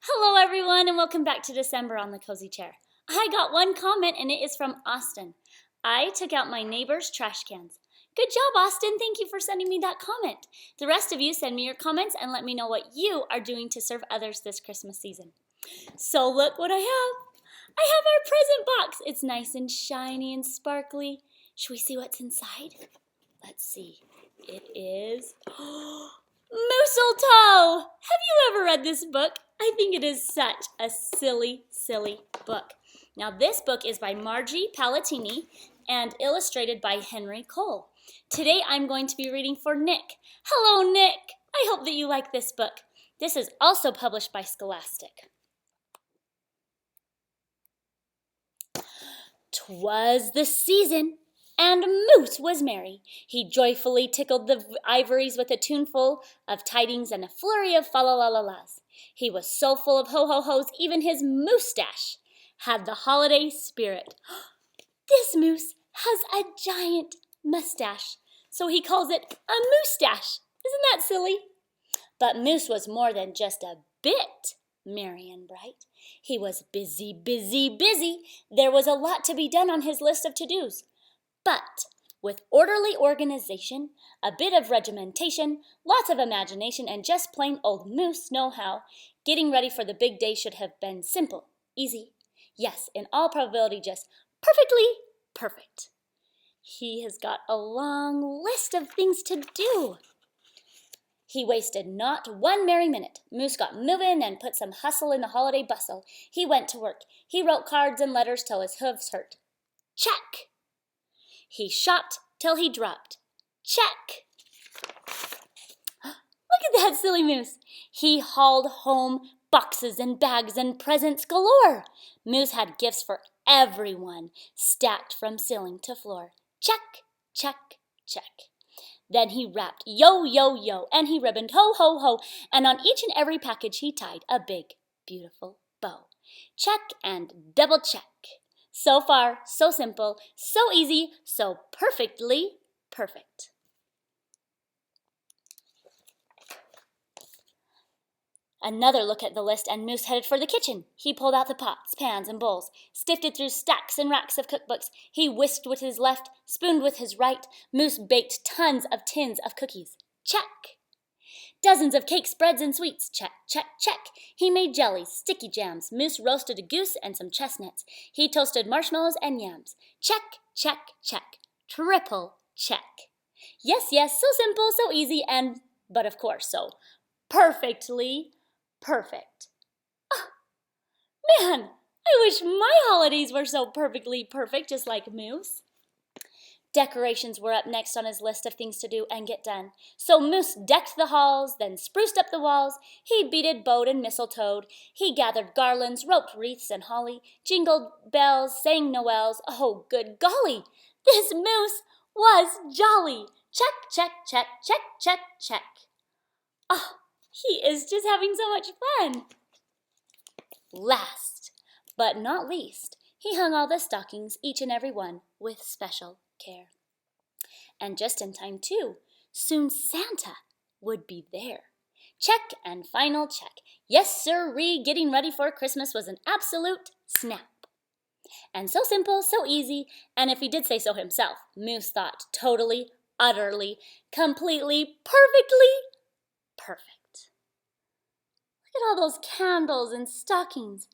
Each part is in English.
Hello everyone and welcome back to December on the Cozy Chair. I got one comment and it is from Austin. I took out my neighbor's trash cans. Good job, Austin. Thank you for sending me that comment. The rest of you send me your comments and let me know what you are doing to serve others this Christmas season. So look what I have. I have our present box. It's nice and shiny and sparkly. Should we see what's inside? Let's see. It is Mooseltoe! Have you ever read this book? I think it is such a silly, silly book. Now this book is by Margie Palatini and illustrated by Henry Cole. Today I'm going to be reading for Nick. Hello, Nick! I hope that you like this book. This is also published by Scholastic. 'Twas the season, and Moose was merry. He joyfully tickled the ivories with a tuneful of tidings and a flurry of fa-la-la-la-las. He was so full of ho-ho-hos, even his moustache had the holiday spirit. This moose has a giant mustache, so he calls it a moustache. Isn't that silly? But Moose was more than just a bit merry and bright. He was busy, busy, busy. There was a lot to be done on his list of to-dos. But with orderly organization, a bit of regimentation, lots of imagination, and just plain old Moose know-how, getting ready for the big day should have been simple, easy, yes, in all probability just perfectly perfect. He has got a long list of things to do. He wasted not one merry minute. Moose got moving and put some hustle in the holiday bustle. He went to work. He wrote cards and letters till his hooves hurt. Check! He shopped till he dropped. Check! Look at that silly Moose. He hauled home boxes and bags and presents galore. Moose had gifts for everyone, stacked from ceiling to floor. Check, check, check. Then he rapped yo, yo, yo, and he ribboned ho, ho, ho, and on each and every package he tied a big, beautiful bow. Check and double check. So far, so simple, so easy, so perfectly perfect. Another look at the list and Moose headed for the kitchen. He pulled out the pots, pans, and bowls, sifted through stacks and racks of cookbooks. He whisked with his left, spooned with his right. Moose baked tons of tins of cookies. Check! Dozens of cakes, breads, and sweets. Check, check, check. He made jellies, sticky jams. Moose roasted a goose and some chestnuts. He toasted marshmallows and yams. Check, check, check. Triple check. Yes, yes, so simple, so easy, but of course, so perfectly perfect. Oh, man, I wish my holidays were so perfectly perfect, just like Moose. Decorations were up next on his list of things to do and get done. So Moose decked the halls, then spruced up the walls. He beaded, bowed, and mistletoed. He gathered garlands, roped wreaths and holly, jingled bells, sang noels. Oh, good golly, this Moose was jolly. Check, check, check, check, check, check. Oh, he is just having so much fun. Last, but not least, he hung all the stockings, each and every one, with special care. And just in time, too. Soon Santa would be there. Check and final check. Yes, sirree, getting ready for Christmas was an absolute snap. And so simple, so easy, and if he did say so himself, Moose thought totally, utterly, completely, perfectly perfect. Look at all those candles and stockings,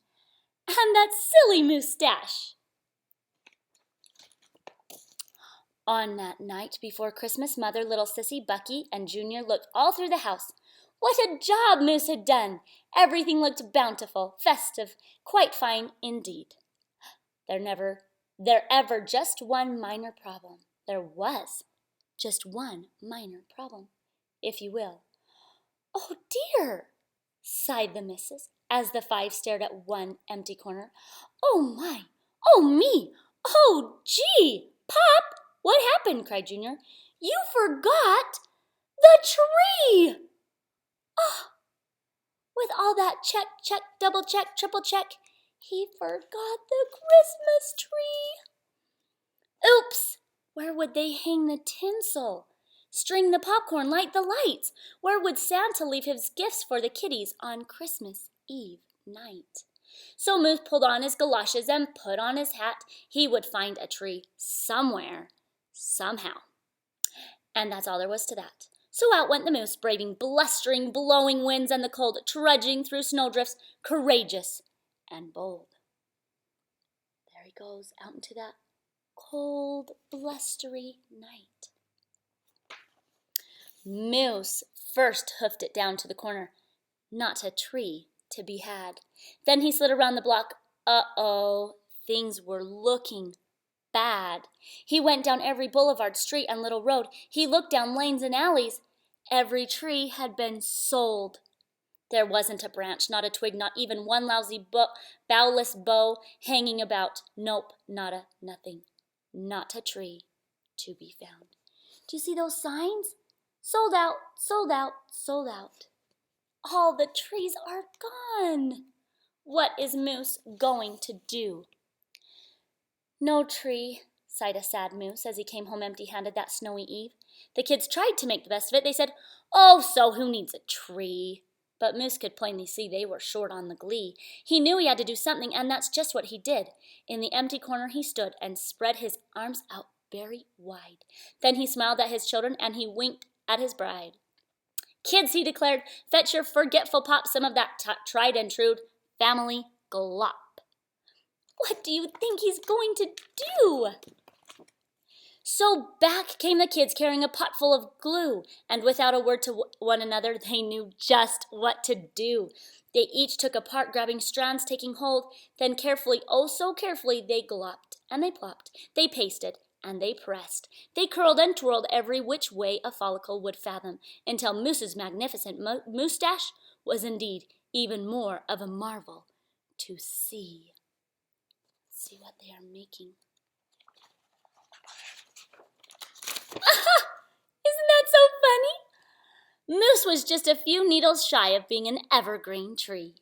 and that silly moustache. On that night before Christmas, Mother, little Sissy, Bucky, and Junior looked all through the house. What a job Moose had done! Everything looked bountiful, festive, quite fine indeed. There ever just one minor problem. There was just one minor problem, if you will. Oh dear, sighed the missus, as the five stared at one empty corner. Oh my, oh me, oh gee, Pop! What happened? Cried Junior. You forgot the tree! Oh, with all that check, check, double check, triple check, he forgot the Christmas tree. Oops! Where would they hang the tinsel? String the popcorn, light the lights? Where would Santa leave his gifts for the kiddies on Christmas Eve night. So Moose pulled on his galoshes and put on his hat. He would find a tree somewhere, somehow. And that's all there was to that. So out went the Moose, braving blustering, blowing winds and the cold, trudging through snowdrifts, courageous and bold. There he goes, out into that cold, blustery night. Moose first hoofed it down to the corner. Not a tree to be had. Then he slid around the block. Uh-oh, things were looking bad. He went down every boulevard, street, and little road. He looked down lanes and alleys. Every tree had been sold. There wasn't a branch, not a twig, not even one lousy bowless bough hanging about. Nope, nada, nothing. Not a tree to be found. Do you see those signs? Sold out, sold out, sold out. All the trees are gone. What is Moose going to do? No tree, sighed a sad Moose as he came home empty-handed that snowy eve. The kids tried to make the best of it. They said, "Oh, so who needs a tree?" But Moose could plainly see they were short on the glee. He knew he had to do something, and that's just what he did. In the empty corner he stood and spread his arms out very wide. Then he smiled at his children and he winked at his bride. "Kids," he declared, "fetch your forgetful pop some of that tried and true family glop." What do you think he's going to do? So back came the kids carrying a pot full of glue, and without a word to one another, they knew just what to do. They each took a part, grabbing strands, taking hold, then carefully, oh so carefully, they glopped and they plopped, they pasted and they pressed. They curled and twirled every which way a follicle would fathom, until Moose's magnificent moustache was indeed even more of a marvel to see. Let's see what they are making. Aha! Isn't that so funny? Moose was just a few needles shy of being an evergreen tree.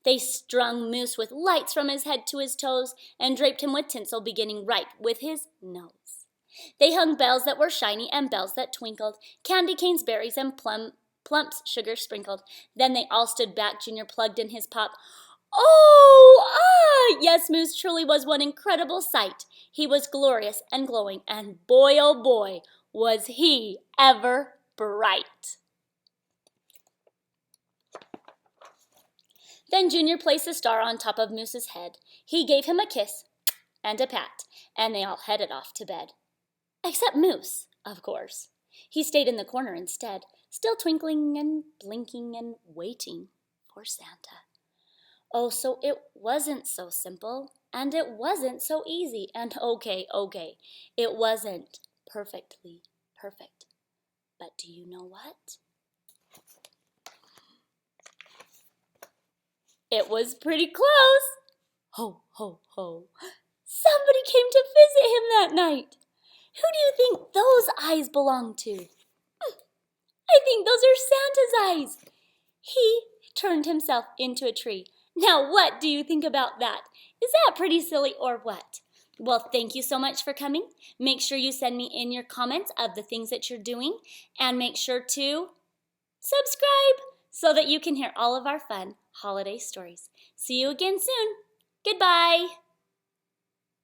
They strung Moose with lights from his head to his toes and draped him with tinsel beginning right with his nose. They hung bells that were shiny and bells that twinkled, candy canes, berries, and plumps sugar sprinkled. Then they all stood back, Junior plugged in his pop. Oh, yes, Moose truly was one incredible sight. He was glorious and glowing, and boy, oh boy, was he ever bright. Then Junior placed the star on top of Moose's head. He gave him a kiss and a pat, and they all headed off to bed. Except Moose, of course. He stayed in the corner instead, still twinkling and blinking and waiting for Santa. Oh, so it wasn't so simple, and it wasn't so easy, and okay, it wasn't perfectly perfect. But do you know what? It was pretty close. Ho, ho, ho. Somebody came to visit him that night. Who do you think those eyes belong to? I think those are Santa's eyes. He turned himself into a tree. Now, what do you think about that? Is that pretty silly or what? Well, thank you so much for coming. Make sure you send me in your comments of the things that you're doing, and make sure to subscribe so that you can hear all of our fun holiday stories. See you again soon. Goodbye.